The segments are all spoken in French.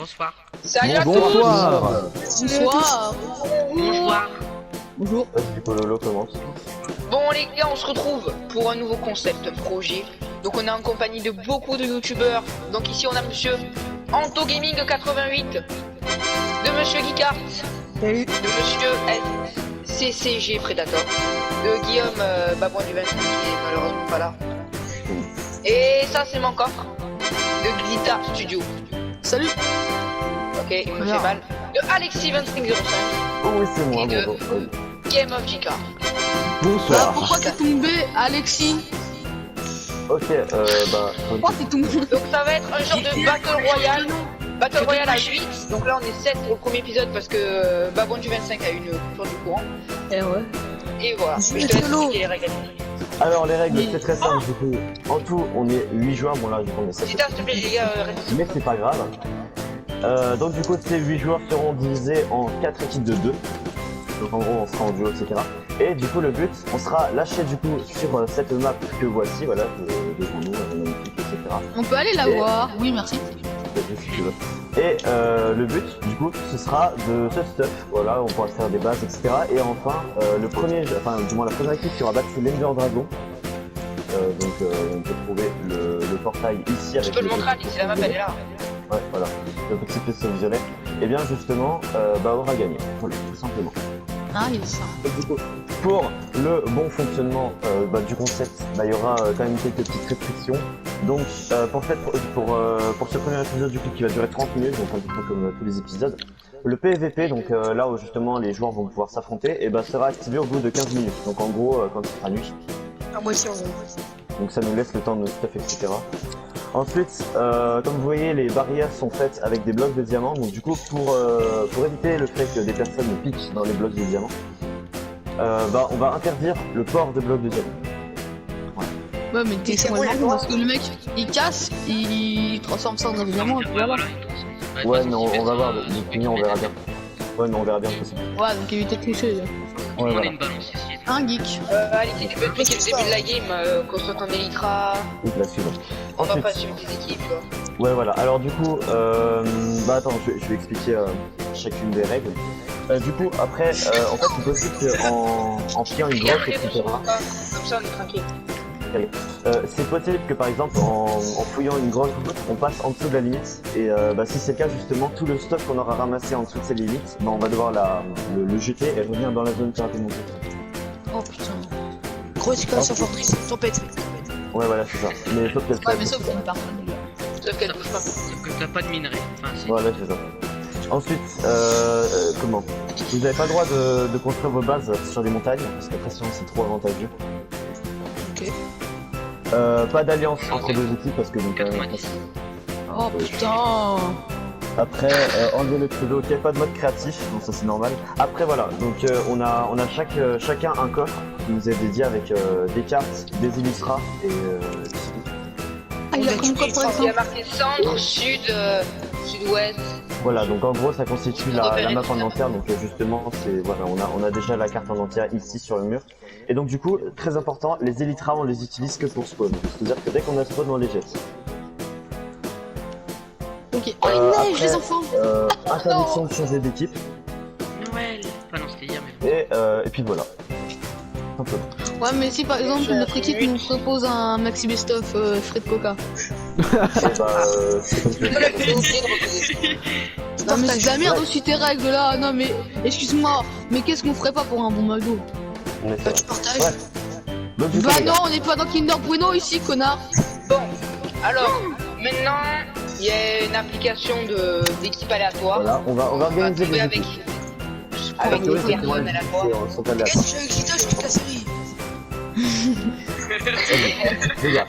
Bonsoir. Salut à tous. Bonsoir. Bonsoir. Bonsoir. Bonjour. Du coup, Lolo commence. Bon les gars, on se retrouve pour un nouveau concept, un projet. Donc on est en compagnie de beaucoup de youtubeurs. Donc ici on a monsieur Anto Gaming 88, de monsieur Geekart, Salut. de monsieur CCG Predator, de Guillaume Babouin du 25 qui est malheureusement pas là. Et ça c'est mon coffre, de Glitta Studio. Salut. Ok, il me fait mal. De Alexis 2505 Oh oui, c'est moi, Et de- bonjour. Game of Geekart. Bah, Bonsoir. pourquoi t'es tombé, Alexis? Ok, bah... Pourquoi t'es tombé? Donc ça va être un genre de Battle Royale. Battle Royale à 8. Donc là on est 7 pour le premier épisode parce que Babouin du 25 a une coupure du courant. Eh ouais. Et voilà. Je Mais vais je te laisse solo. expliquer les règles. Alors, les règles, Oui. c'est très simple, du coup. En tout, on est 8 joueurs, bon là, du coup, on est 7. S'il te plaît les gars, reste. Mais c'est pas grave. Donc du coup, ces 8 joueurs seront divisés en 4 équipes de 2. Donc en gros, on sera en duo, etc. Et du coup, le but, on sera lâché du coup sur cette map que voici, voilà, devant nous, magnifique, etc. On peut aller la Et- voir. Oui, merci. Si tu veux. Et le but, du coup, ce sera de ce stuff. Voilà, on pourra se faire des bases, etc. Et enfin, le premier, enfin, du moins la première équipe qui aura battu l'Ender Dragon. Donc, on peut trouver le portail ici Je avec. peux le montrer à Alexis, la map elle est là. Ouais, voilà. Le petit faisceau violet. Et bien, justement, bah, aura gagné. Voilà, tout simplement. Ah, il y a ça. Donc, du coup, pour le bon fonctionnement du concept, bah, il y aura quand même quelques petites restrictions. Donc pour ce premier épisode du coup qui va durer 30 minutes, donc un peu près comme tous les épisodes, le PVP, donc là où justement les joueurs vont pouvoir s'affronter, et bah, sera activé au bout de 15 minutes. Donc en gros quand il sera nuit. Ah, moi aussi on Donc ça nous laisse le temps de stuff, etc. Ensuite, comme vous voyez, les barrières sont faites avec des blocs de diamants. Donc du coup, pour éviter le fait que des personnes piquent dans les blocs de diamants, bah, on va interdire le port de blocs de diamants. Ouais, mais t'es sur le parce que le mec, il casse, il transforme ça en un diamant, et puis voilà. Ouais, mais on va voir, du coup, on verra bien. Ouais, mais on verra bien possible. Ouais, donc évitez de tricher. Ouais, On a voilà. une balance ici. Un geek. Alexis, tu peux expliquer le début de la game, qu'on soit en Elytra. Donc la suivante. On va Ensuite, pas suivre des équipes quoi. ouais, voilà. Alors du coup, bah attends, je vais expliquer chacune des règles. Du coup, après, en fait, c'est possible qu'en fiant une grotte, Après, etc. comme ça on est tranquille. C'est possible que par exemple en fouillant une grotte, on passe en dessous de la limite. Et bah, si c'est le cas, justement, tout le stock qu'on aura ramassé en dessous de ces limites, bah, on va devoir le jeter et revenir dans la zone qui a été montée. Oh putain. Grosse excavation forteresse, tempête. Ouais, voilà, c'est ça. Mais sauf qu'elle Ouais, mais sauf qu'on part. Sauf qu'elle bouge pas. Sauf que t'as pas de minerai. Enfin, si. Voilà, c'est ça. Ensuite, comment vous n'avez pas le droit de construire vos bases sur des montagnes, parce qu'après sinon c'est trop avantageux. Ok. Pas d'alliance entre deux équipes, parce que donc... 90. Oh putain. Après, enlever le pseudo, ok, pas de mode créatif, donc ça c'est normal. Après voilà, donc on a chacun un coffre qui nous est dédié avec des cartes, des illustras et Ah, il a comme quoi par Il y a exemple? marqué centre, sud, sud-ouest. voilà, donc en gros ça constitue la map en entière, donc justement c'est voilà, on a déjà la carte en entière ici sur le mur. Et donc du coup, très important, les élitras on les utilise que pour spawn, c'est-à-dire que dès qu'on a spawn on les jette. Ok. Oh, il neige, après, les enfants. Interdiction de changer d'équipe, Noël. Enfin, non, c'était hier, mais et puis voilà. Simplement. Ouais, mais si par exemple notre équipe nous propose un maxi best-of frais de coca. Et bah, c'est comme tu veux. Non mais c'est de la merde aussi tes règles là. Non mais excuse-moi, mais qu'est-ce qu'on ferait pas pour un bon McDo? On est ça. Bah, tu partages. Ouais. Donc, du coup, Bah les gars, non, on n'est pas dans Kinder Bueno ici, connard. Bon, alors, maintenant, il y a une application d'équipe aléatoire. voilà, on va On va organiser tomber les avec, équipes. avec Ouais, des c'est moi, personnes aléatoires. sont aléatoires. Regarde, je suis avec Gita, je toute la série. Les gars,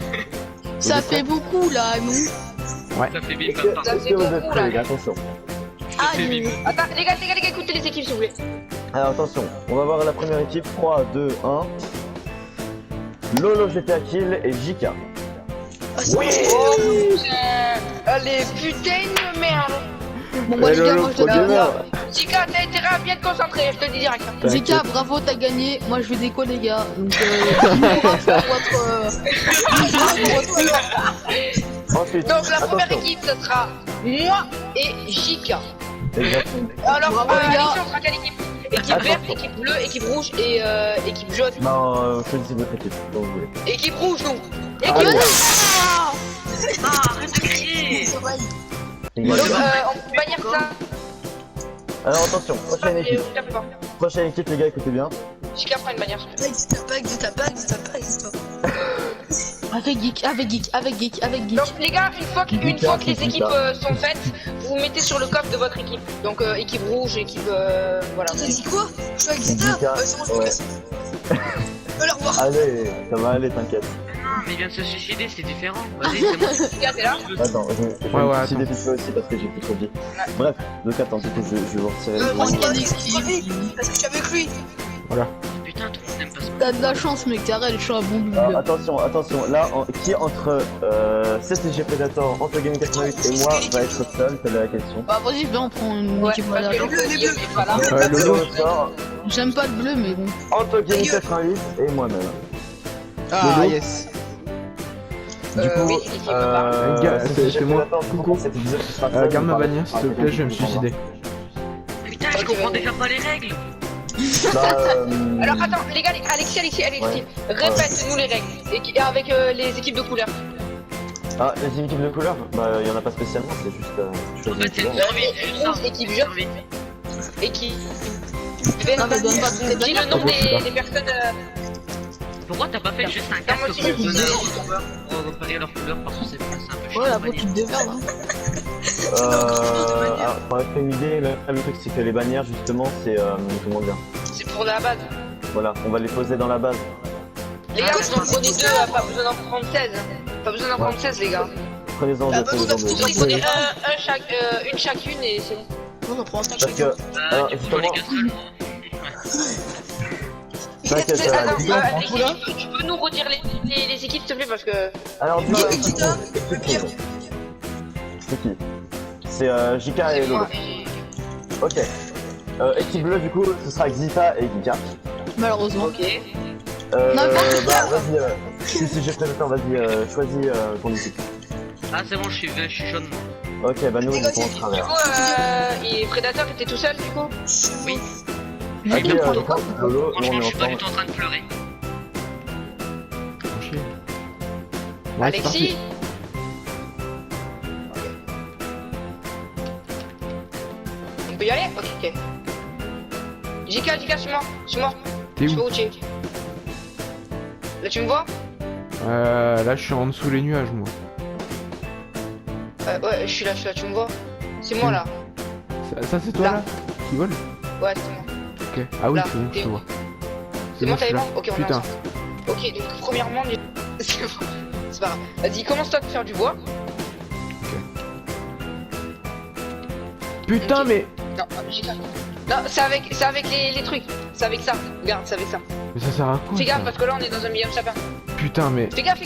Ça êtes fait beaucoup là, non? ça fait bim est-ce bam bam. Ça que fait vous êtes beaucoup, prêts, là. les gars? Attention. Ah, Ça fait bim. Attends, les gars, écoutez les équipes s'il vous plaît. Alors attention, on va voir la première équipe. 3, 2, 1. Lolo GTA Kill et JK. Ah, c'est bon. Oh putain, allez, putain de merde. bon moi les gars, moi je te dis Zika, t'as intérêt à bien te concentrer, je te le dis direct. Zika, bravo, t'as gagné. Moi je vais déco les gars. Donc on va faire votre Ensuite, Donc la première attention. équipe, ce sera moi et Jika. Exact. Alors, Bravo, les gars. Alexis, on sera quelle équipe? Équipe verte, Attention. équipe bleue, équipe rouge et équipe jaune. Non, choisissez votre équipe, comme vous voulez. Équipe rouge, nous. Allez. Équipe Ah, arrête de crier. Les gars, Donc, on peut bannir ça. alors attention, prochaine Et équipe. Jika fait pas. Prochaine équipe, les gars, écoutez bien. Jika prend une bannière. Pas existe, pas existe, pas existe, pas existe. Avec geek, avec geek, avec geek, avec geek. Donc les gars, une fois que les Jika. équipes sont faites, vous vous mettez sur le coffre de votre équipe. Donc équipe rouge, équipe voilà. T'as dit quoi? Je suis avec Zeta. Jika, C'est bon, je me ouais. casse. Allez, au revoir. Allez, ça va aller, t'inquiète. Non, mais il vient de se suicider, c'est différent. Vas-y, c'est moi. Jika, t'es là? Attends, je vais me décider vite fait aussi parce que j'ai plus trop dit. Bref, donc attends, du coup, je vais vous retirer le Moi, nom. c'est pas expliqué. Parce que je suis avec lui. Putain, tout le monde n'aime pas ce T'as de la chance, mec, Karel, je suis un bon Alors, double. attention, là, qui entre CCG Predator, Antogaming 88 et moi va être seul, c'est la question. Bah, vas-y, viens, on prend une Ouais, équipe parce que aléatoire. le Guillaume est pas là. Le jeu au sort, J'aime pas le bleu, mais bon. Antogaming 88 et moi-même. Ah yes. Du coup, oui, il peut pas. Gars, CCG c'est moi. Predator, Coucou. cet épisode, ce sera seul, Garde on ma parlera- bannière s'il te plaît, je vais me suicider. Putain, je comprends déjà pas les règles. Bah, Alors attends, les gars, Alexis, Ouais. répète-nous les règles. Et avec les équipes de couleur. Ah, les équipes de couleur, bah, il y en a pas spécialement, c'est juste En choisir fait, une c'est une couleur. survie. juste ça. Équipe jaune, Survie. équipe Non, mais donne pas toutes les dis le bannières. nom des personnes. Pourquoi t'as pas fait juste un moi casque aussi, pour j'ai donner dit. pour repérer leur couleur parce que c'est un peu Ouais, chiant. après, tu te démerdes, hein. Alors, pour être une idée, le truc c'est que les bannières, justement, c'est, comment dire, C'est pour la base. voilà, on va les poser dans la base. Les gars, vous en prenez deux, pas besoin d'en prendre 16. Pas besoin d'en prendre 16, les gars. Prenez-en Ah, deux, bah, prenez-en bah, deux. vous Vous en prenez une chacune et c'est bon. Non, on prend un 5 Parce que, Bah, du coup, j'en ai justement, que seul. t'inquiète, ça va, Attends, dis donc. Alexis, tu peux nous redire les équipes, s'il te plaît, parce que. Alors, dis-moi, Guillaume, Guita, équipe Pierre. rouge. C'est qui? C'est JK et Lolo. moi. Ok. Équipe bleue, du coup, ce sera Xita et Gika. Malheureusement. Ok. Non, mais Bah, vas-y, si j'ai présenté, vas-y, choisis ton équipe. Ah, c'est bon, je suis jaune. Ok, bah nous, on Les gars, commence c'est- à Du travers. coup, et Predator était tout seul, du coup. Oui. Ok, Prends quoi Lolo, nous, on Franchement, est je suis pas du ensemble. tout en train de pleurer. Ouais, c'est Alexis. parti. On peut y aller? Ok. JK, suis-moi. T'es Je où vais où tu es. Là, tu me vois? Là je suis en dessous les nuages moi. Ouais, je suis là, tu me vois? C'est moi là. Ça c'est toi Là. là qui vole? Ouais, c'est moi. Ok. Ah oui Là, c'est bon, je t'es te où? vois. C'est moi, je suis t'as là. les Ok, on est Putain. ensemble. Ok, donc premièrement, c'est bon. C'est pas grave. Vas-y, commence-toi à faire du bois. Putain Ok. mais. Non, JK. Non, c'est avec les trucs. C'est avec ça. Regarde, c'est avec ça. Mais ça sert à quoi Fais ça gaffe parce que là, on est dans un milieu de sapin. Putain mais. Fais gaffe.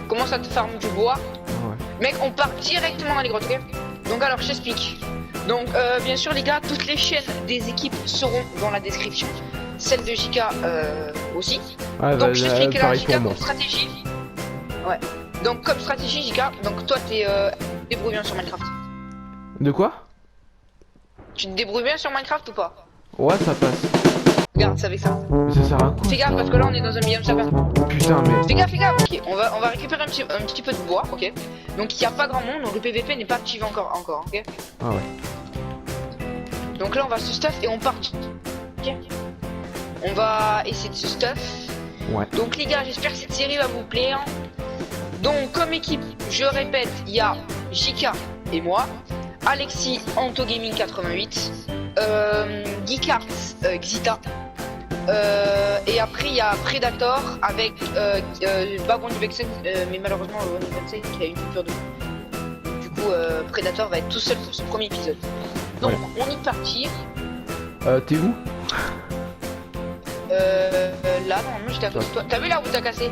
Commence à te farmer du bois. Ah ouais. Mec, on part directement dans les grottes, ok? Donc alors, je t'explique. Donc, bien sûr, les gars, toutes les chaînes des équipes seront dans la description. Celle de JK aussi. Ouais, Donc, je t'explique la pareil JK pour moi. comme stratégie. Ouais. Donc, comme stratégie, JK, donc toi, t'es débrouille bien sur Minecraft. De quoi? Tu te débrouilles bien sur Minecraft ou pas? Ouais ça passe. Regarde, c'est avec ça. Mais ça sert à quoi? Fais gaffe parce que là, on est dans un milieu de sapin. Putain mais. Fais gaffe. Ok, on va récupérer un petit peu de bois, ok? Donc, il n'y a pas grand monde, donc le PVP n'est pas activé encore, ok? Ah ouais. Donc là on va se stuff et on part. Ok. On va essayer de se stuff. Ouais. Donc les gars, j'espère que cette série va vous plaire. Donc comme équipe, je répète, il y a JK et moi, Alexis Antogaming 88, Geekart Xita. Et après il y a Predator avec Bagon du Vexen, mais malheureusement le Vexen qui a une coupure de vue. Du coup Predator va être tout seul pour son premier épisode. Donc on y partit. T'es où? Là normalement j'étais à côté de toi. T'as vu là où t'as cassé?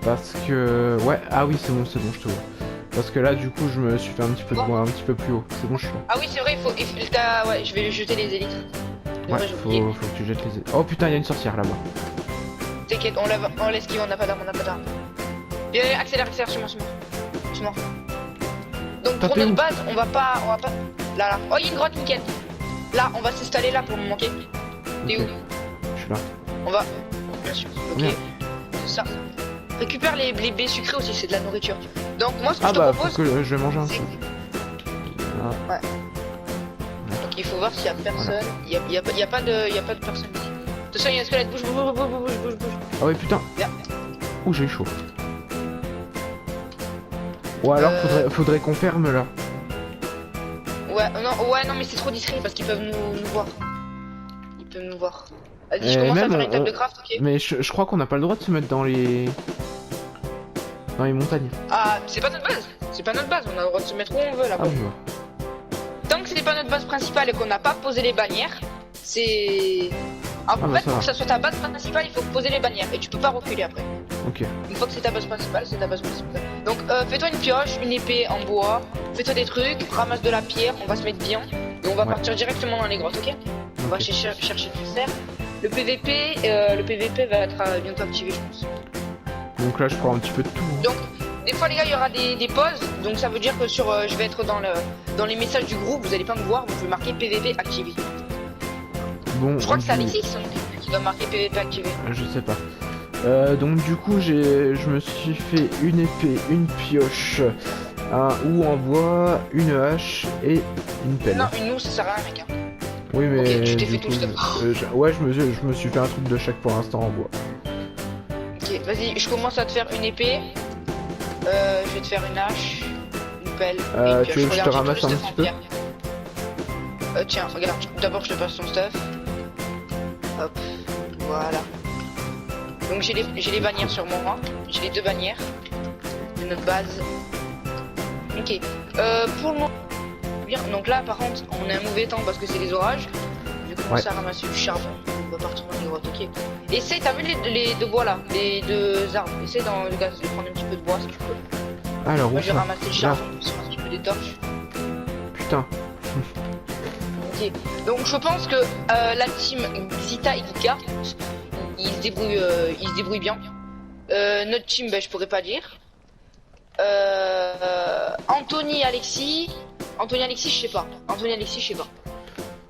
Parce que. Ouais, ah oui c'est bon, je te vois. Parce que là du coup je me suis fait un petit peu de bois un petit peu plus haut. C'est bon je suis là. Ah oui c'est vrai, ouais, je vais jeter les élytres. Ouais, Dommage, j'ai oublié. faut que tu jettes les. Oh putain, il y a une sorcière là-bas. T'inquiète, on l'esquive, on n'a pas d'arme, Viens, accélère, sur moi. Effectivement. Donc T'as pour fait notre où? base, on va pas. Là, là. Oh, il y a une grotte, nickel. Là, on va s'installer là pour le moment, ok? T'es Ok. où? Je suis là. On va. Bien sûr. Ok. Merde. C'est ça. Récupère les baies sucrées aussi, c'est de la nourriture. Donc moi, ce que Ah je te bah, faut propose, que je vais manger un c'est. peu. Ah. Donc il faut voir s'il y a personne. Il y a pas de personne ici. Attention, il y a un squelette. Bouge. Ah ouais, putain. Bien. Ouh, j'ai eu chaud. Ou alors, faudrait qu'on ferme là. Ouais, non, mais c'est trop discret parce qu'ils peuvent nous voir. Ils peuvent nous voir. Vas-y, je Et commence à même, faire une table de craft, ok? Mais je crois qu'on n'a pas le droit de se mettre dans les montagnes. Ah, c'est pas notre base. C'est pas notre base. On a le droit de se mettre où on veut là. Ah oui. Tant que c'est pas notre base principale et qu'on n'a pas posé les bannières, c'est. En bah, fait, ça pour va. que ça soit ta base principale, il faut poser les bannières et tu peux pas reculer après. Ok. Une fois que c'est ta base principale, c'est ta base principale. Donc fais-toi une pioche, une épée en bois, fais-toi des trucs, ramasse de la pierre, on va se mettre bien et on va Ouais. partir directement dans les grottes, ok? On va Ok. chercher du fer. Le PVP va être bientôt activé, je pense. Donc là, je prends un petit peu de tout. Hein. Donc des fois les gars, il y aura des pauses, donc ça veut dire que je vais être dans les messages du groupe, vous allez pas me voir, donc je vais marquer PVP activé. Bon, Je crois que c'est du- Alexis qui doit marquer PVP activé. Je sais pas. Donc du coup, je me suis fait une épée, une pioche, un ou en bois, une hache et une pelle. Non, une nous ça sert à rien mec. Hein. Oui, mais Ok, tu t'es du fait coup, tout stuff. ouais, je me suis fait un truc de chaque pour l'instant en bois. Ok, vas-y, je commence à te faire une épée. Je vais te faire une hache, une pelle. et une tu pioche. veux que je te Regarde, j'ai ramasse tout le un stuff petit en peu pierre. Tiens, regarde, d'abord je te passe ton stuff. Hop, voilà. Donc j'ai les bannières sur moi, j'ai les deux bannières de notre base. Ok, pour le moment, bien. Donc là par contre, on est un mauvais temps parce que c'est les orages. Je vais commencer à ramasser du charbon. On va partir dans les grottes, ok. Essaye, t'as vu les deux bois là, les deux arbres. Essaye dans le gaz de prendre un petit peu de bois si tu peux. Alors, Moi où je vais ça ramasser le charbon, sur un petit peu des torches. Putain. Ok. Donc je pense que la team Zita et Gika, ils se débrouillent bien. Notre team, ben, je pourrais pas dire. Anthony, Alexis, je sais pas.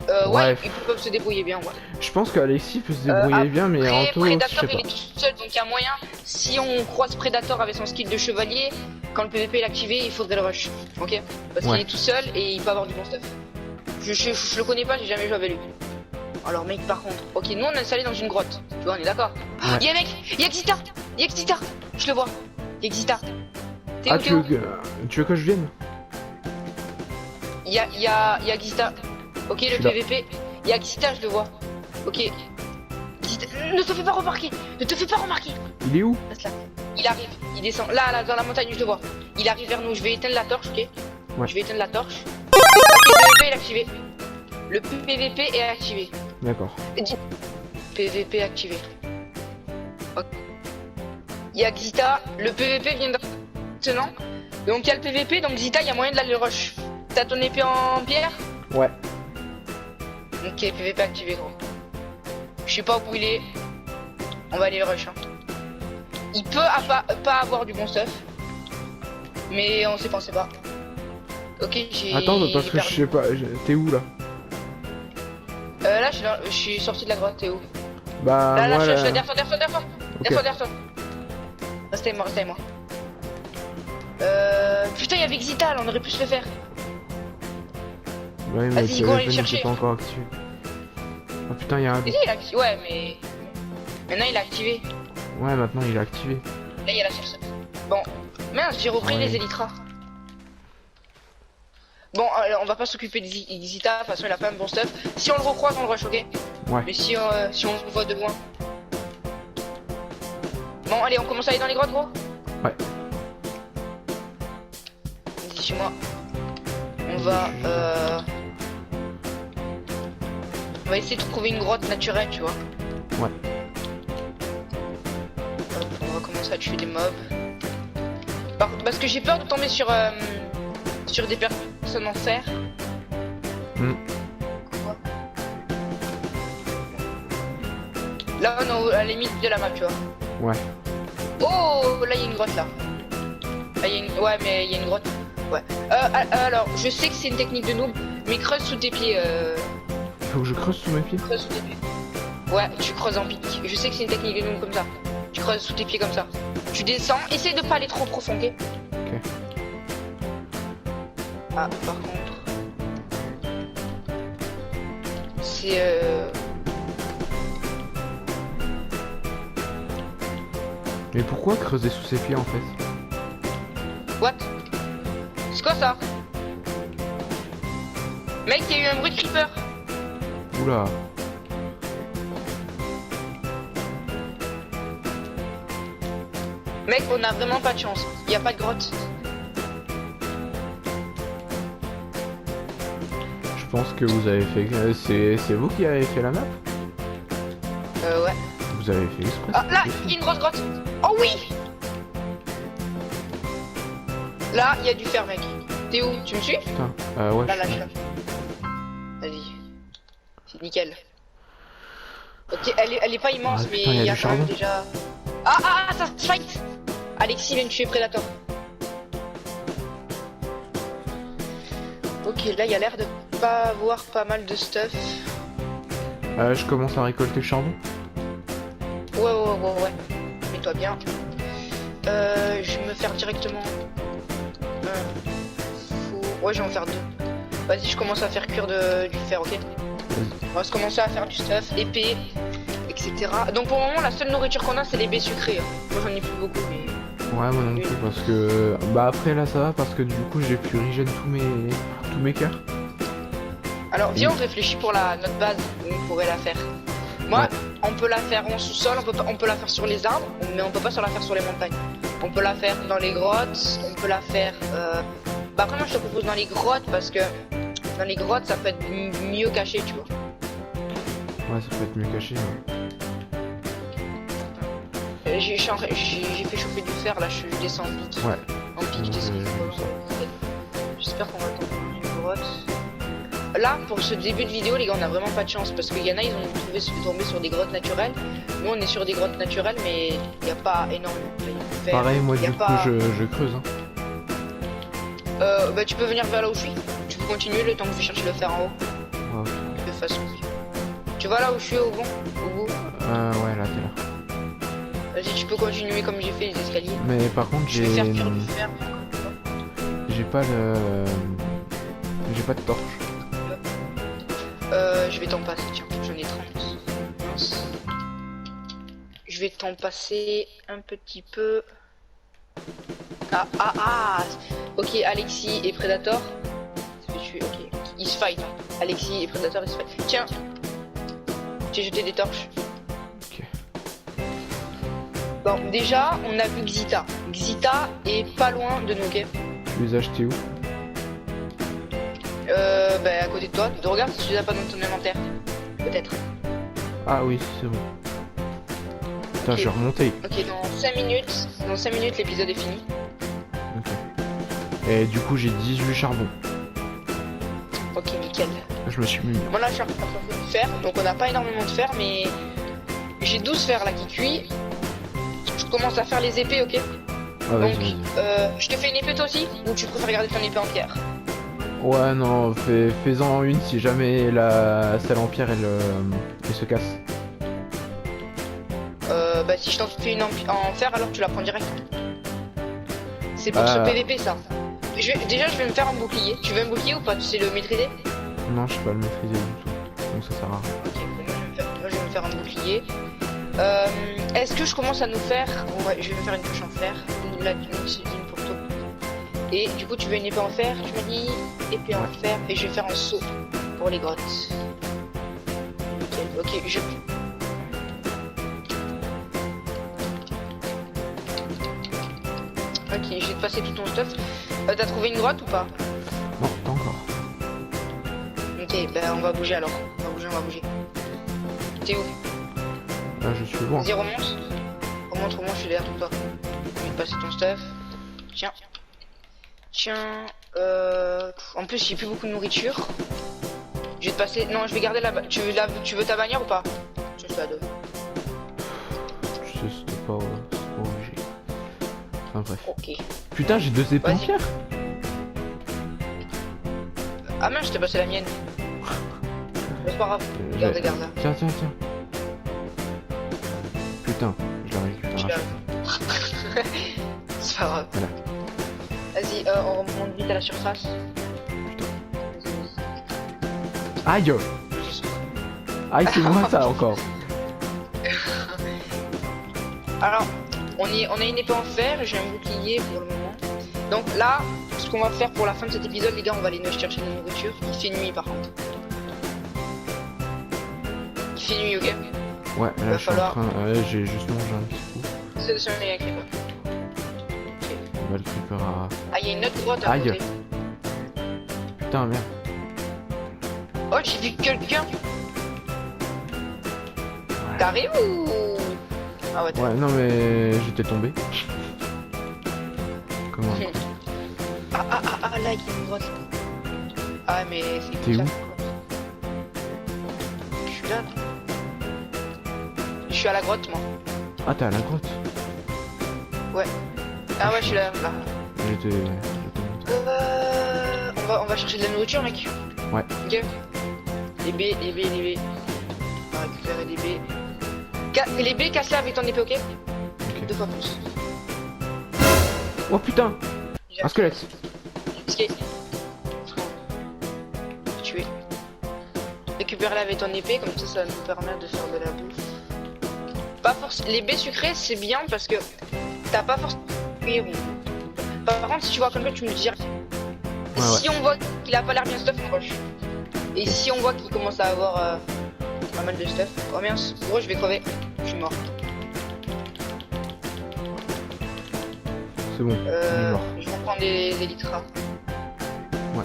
Ouais, Ouais. ils peuvent se débrouiller bien, ouais. Je pense qu'Alexis peut se débrouiller bien, mais Après, Anto, je sais Predator, pas. il est tout seul, donc il y a moyen. Si on croise Predator avec son skill de chevalier, quand le PVP est activé, il faudrait le rush. Ok? Parce Ouais. qu'il est tout seul et il peut avoir du bon stuff. Je le connais pas, j'ai jamais joué avec lui. Alors mec, par contre, ok, nous on est installé dans une grotte. Tu vois, on est d'accord? Ouais. Y'a un mec, y'a Xita, je le vois. Y'a Xita. T'es Ah, où, t'es où? tu veux que je vienne? Y'a Xita. Ok, le suis là. PVP. Y'a Xita, je le vois. Ok. Xita, ne te fais pas remarquer. Il est où? Reste là. Il arrive, il descend. Là, dans la montagne, je le vois. Il arrive vers nous. Je vais éteindre la torche, ok? Ouais. Je vais éteindre la torche. Ok, le PVP est activé. Le PVP est activé. D'accord. PVP activé. Ok. Il y a Xita. Le PVP vient de maintenant. Donc il y a le PVP. Donc Xita, il y a moyen de la rush. T'as ton épée en pierre? Ouais. Ok, PVP activé, gros. Je sais pas où il est. On va aller le rush. Hein. Il peut pas avoir du bon stuff. Mais on sait pas, Ok, j'ai. Attends, parce j'ai que je perdu. sais pas. T'es où là? Là, je suis sorti de la grotte, t'es où? Bah, Là, moi, je là... suis derrière toi. Ok. Derrière toi. Restez avec moi. Putain, il y avait Xita, là, on aurait pu se le faire. Ouais, mais Vas-y, go, allez le téléphone chercher. n'était pas encore activé. Oh putain, il y a un... Mais si, il a activé. Ouais, mais. Maintenant, il a activé. Ouais, maintenant il est activé. Là, il y a la source. Bon. Mince, j'ai repris Ouais. les élytras. Bon, alors, on va pas s'occuper de Xita, de toute façon, il a pas un bon stuff. Si on le recroise, on le rush, ok? Ouais. Mais si on le voit de loin. Bon, allez, on commence à aller dans les grottes, gros? Ouais. Vas-y, suis-moi. On va essayer de trouver une grotte naturelle, tu vois. Ouais. Hop, on va commencer à tuer des mobs. Parce que j'ai peur de tomber sur des personnes en fer. Quoi? Là, on est à la limite de la map, tu vois. Ouais. Oh, là, il y a une grotte, là. Ah, ouais, mais il y a une grotte. Ouais. Alors, je sais que c'est une technique de noob, mais creuse sous tes pieds. Il faut que je creuse sous mes pieds. Creuse sous tes pieds. Ouais, tu creuses en pique. Je sais que c'est une technique de noob comme ça. Tu creuses sous tes pieds comme ça. Tu descends, essaye de pas aller trop profond, ok? Ok. Ah, par contre... C'est Mais pourquoi creuser sous ses pieds en fait? What? C'est quoi ça? Mec, il y a eu un bruit de creeper. Oula. Mec, on a vraiment pas de chance. Il y a pas de grotte. Je pense que vous avez fait... C'est vous qui avez fait la map? Ouais. Vous avez fait exprès? Ah, là, il y a une grosse grotte. Oh oui! Là, il y a du fer, mec. T'es où? Tu me suis? Putain, ouais. Là, je suis là. Vas-y. C'est nickel. Ok, elle est pas immense, Ah, mais putain, il y a du quand même charbon. déjà... ça se fight! Alexis vient de tuer Predator. Ok, là, il y a l'air de pas avoir pas mal de stuff. Je commence à récolter le charbon. Ouais. Mets-toi bien. Je vais me faire directement... Ouais, je vais en faire 2. Vas-y, je commence à faire cuire du fer, ok? On va se commencer à faire du stuff, épée, etc. Donc pour le moment, la seule nourriture qu'on a, c'est les baies sucrées. Moi, j'en ai plus beaucoup, mais... Ouais, moi non plus, parce que... Bah après là ça va, parce que du coup j'ai pu regen tous mes cœurs. Alors, viens, on réfléchit pour notre base, où on pourrait la faire. Moi, Ouais. on peut la faire en sous-sol, on peut la faire sur les arbres, mais on peut pas la faire sur les montagnes. On peut la faire dans les grottes, on peut la faire... Bah après, moi, je te propose dans les grottes, parce que dans les grottes, ça peut être mieux caché, tu vois. Ouais, ça peut être mieux caché. Ouais. J'ai fait chauffer du fer, là, je descends en pique. Ouais. En pique, je descends. J'ai vu ça. J'espère qu'on va tomber dans une grotte. Là, pour ce début de vidéo, les gars, on a vraiment pas de chance parce qu'il y en a, ils ont tombé sur des grottes naturelles. Nous, on est sur des grottes naturelles, mais il n'y a pas énormément de fer. Pareil, moi Y a du coup pas- je creuse. Hein. Bah, tu peux venir vers là où je suis. Tu peux continuer le temps que je cherche le fer en haut. Ouais. De toute façon. Tu vois là où je suis au bout? Ouais, là t'es là. Vas-y, tu peux continuer comme j'ai fait les escaliers. Mais par contre Je vais faire cuire du fer. j'ai pas de torche. Je vais t'en passer, tiens, j'en ai 30. Mince. Je vais t'en passer un petit peu. Ok, Alexis et Predator. Ça fait tuer, ok. Ils se fight. Hein. Alexis et Predator, ils se fight. Tiens. J'ai jeté des torches. Ok. Bon, déjà, on a vu Xita. Xita est pas loin de nous, ok? Tu les as achetés où? Bah, à côté de toi. Regarde si tu les as pas dans ton inventaire. Peut-être. Ah oui, c'est bon. Putain, Ok. je vais remonter. Ok, dans 5 minutes, l'épisode est fini. Ok. Et du coup j'ai 18 charbons. Ok, nickel. Je me suis mis. Bon là je suis en train de faire du fer, donc on n'a pas énormément de fer, mais j'ai 12 fers là qui cuit. Je commence à faire les épées, ok? Ah vas-y, Donc vas-y. je te fais une épée toi aussi? Ou tu préfères garder ton épée en pierre? Ouais non, fais-en une si jamais celle en pierre elle se casse. Bah si je t'en fais une en fer, alors tu la prends direct. C'est pour ce PVP ça. Déjà je vais me faire un bouclier. Tu veux un bouclier ou pas? Tu sais le maîtriser? Non, je sais pas le maîtriser du tout. Donc ça sert à rien. Ok, bon, moi je vais me faire un bouclier. Est-ce que je commence à nous faire... Ouais, je vais me faire une touche en fer. Là, une pour toi. Et du coup, tu veux une épée en fer, tu m'as dit épée en fer, et je vais faire un saut pour les grottes. Nickel. Ok, je... Ok, je vais te passer tout ton stuff. T'as trouvé une grotte ou pas? Non, pas encore. Ok, bah on va bouger alors. On va bouger. T'es où? Là je suis loin. Vas-y, remonte. Remonte, je suis derrière toi. Je vais te passer ton stuff. Tiens. En plus, j'ai plus beaucoup de nourriture. Je vais te passer... Non, je vais garder tu veux ta bannière ou pas? Je suis à 2. Je sais, c'était pas obligé. Enfin bref. Ok. Putain, j'ai 2 épées en Vas-y. pierre. Ah mince, je t'ai passé la mienne. C'est pas grave. Regarde, regarde là. Tiens. Putain, je la récupère. Je l'ai. C'est pas grave. Voilà. Vas-y, on remonte vite à la surface. Aïe. Aïe, c'est moi ça encore. Alors, on a une épée en fer, j'ai un bouclier pour le moment. Donc là, ce qu'on va faire pour la fin de cet épisode, les gars, on va aller chercher de la nourriture. Il fait nuit par contre. Il fait nuit, ok? Ouais, là Va je suis en falloir- train. J'ai juste mangé un petit coup. C'est sur les écrits. On va le creeper à. Ah, il y a une autre grotte à Aïe. côté. Putain, merde. Oh, j'ai vu quelqu'un. T'arrives ou... Ah ouais, Ouais, non mais j'étais tombé. Comment? Ah, là, il y a une grotte. Ah, mais c'est T'es comme où? ça. Je suis là. Je suis à la grotte, moi. Ah, t'es à la grotte. Ah ouais, je suis là. Là. J'étais monté. On va chercher de la nourriture, mec. Ouais. Ok. Les baies. On va récupérer les baies. Les baies, casse-la avec ton épée, ok? Ok. 2 fois plus. Oh putain! Un squelette! Escape. Tuer. Récupère-la avec ton épée, comme ça nous permet de faire de la bouffe. Pas forcément. Les baies sucrées, c'est bien parce que t'as pas forcément. Par contre, si tu vois quelqu'un, tu me dis. Ouais. Si on voit qu'il a pas l'air bien stuff, on rush. Et si on voit qu'il commence à avoir pas mal de stuff, oh mince, gros, je vais crever. Je suis mort. C'est bon, on est mort. Je vais prendre des litras. Ouais.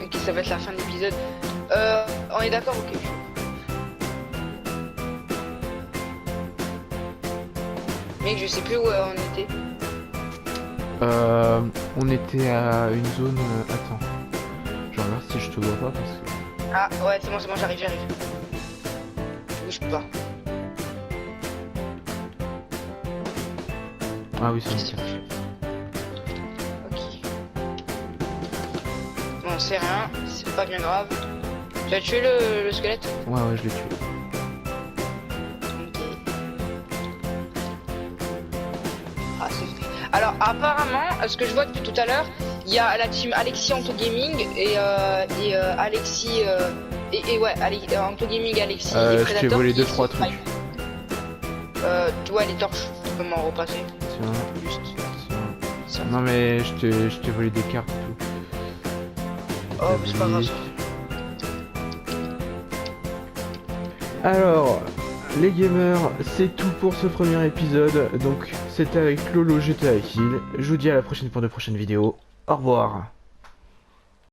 Ok, ça va être la fin de l'épisode. On est d'accord, ok. Mec, je sais plus où on était. On était à une zone. Attends. Je regarde si je te vois pas parce que. Ah, ouais, c'est bon, j'arrive. Je bouge pas. Ah oui, c'est Qu'est-ce bon. que je fais? Ok. Bon, c'est rien, c'est pas bien grave. Tu as tué le squelette? Ouais, je l'ai tué. Ok. Ah, c'est fait. Alors, apparemment, ce que je vois depuis tout à l'heure, il y a la team Alexis Anto Gaming et Alexis. Anto Gaming, Alexis et Je t'ai Predator volé qui 2-3 trucs. Ouais, les torches, tu peux m'en repasser. Tiens, Juste. tiens. Non mais je t'ai volé des cartes et tout. Oh, mais c'est pas grave. Alors, les gamers, c'est tout pour ce premier épisode. Donc, c'était avec Lolo GTA Kill. Je vous dis à la prochaine pour de prochaines vidéos. Au revoir.